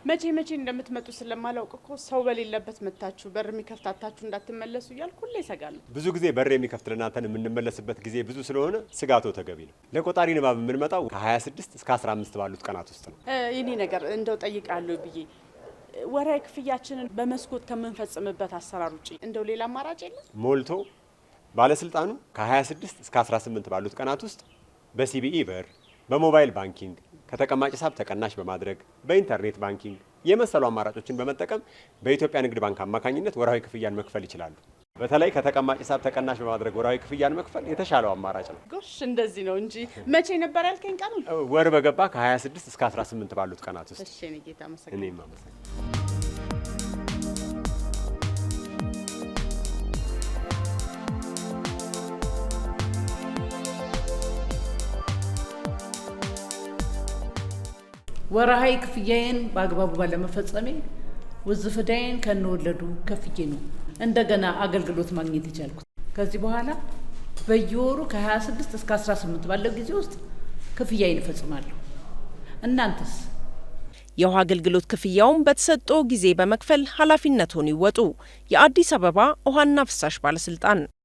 መቼ እንደምትመጡ ስለማላውቅ እኮ ሰው በሌለበት መታችሁ በር የሚከፍታታችሁ እንዳትመለሱ እያልኩ ሁሌ እሰጋለሁ። ብዙ ጊዜ በር የሚከፍትልን አንተን የምንመለስበት ጊዜ ብዙ ስለሆነ ስጋቶ ተገቢ ነው። ለቆጣሪ ንባብ የምንመጣው ከ26 እስከ 15 ባሉት ቀናት ውስጥ ነው። የኔ ነገር እንደው ጠይቃለሁ ብዬ ወራይ ክፍያችንን በመስኮት ከምንፈጽምበት አሰራር ውጪ እንደው ሌላ አማራጭ የለም? ሞልቶ ባለስልጣኑ ከ26 እስከ 18 ባሉት ቀናት ውስጥ በሲቢኢ በር፣ በሞባይል ባንኪንግ ከተቀማጭ ሂሳብ ተቀናሽ በማድረግ በኢንተርኔት ባንኪንግ የመሰሉ አማራጮችን በመጠቀም በኢትዮጵያ ንግድ ባንክ አማካኝነት ወራዊ ክፍያን መክፈል ይችላሉ። በተለይ ከተቀማጭ ሂሳብ ተቀናሽ በማድረግ ወራዊ ክፍያን መክፈል የተሻለው አማራጭ ነው። ጎሽ እንደዚህ ነው እንጂ መቼ ነበር ያልከኝ ቀኑ? ወር በገባ ከ26 እስከ 18 ባሉት ቀናት ውስጥ። እሺ እኔ ጌታ መሰገን። እኔም አመሰግናለሁ። ወራሃዊ ክፍያዬን በአግባቡ ባለመፈጸሜ ውዝፍ ዕዳዬን ከነወለዱ ከፍዬ ነው እንደገና አገልግሎት ማግኘት የቻልኩት። ከዚህ በኋላ በየወሩ ከ26 እስከ 18 ባለው ጊዜ ውስጥ ክፍያዬን እፈጽማለሁ። እናንተስ? የውሃ አገልግሎት ክፍያውን በተሰጠው ጊዜ በመክፈል ኃላፊነቱን ይወጡ። የአዲስ አበባ ውሃና ፍሳሽ ባለስልጣን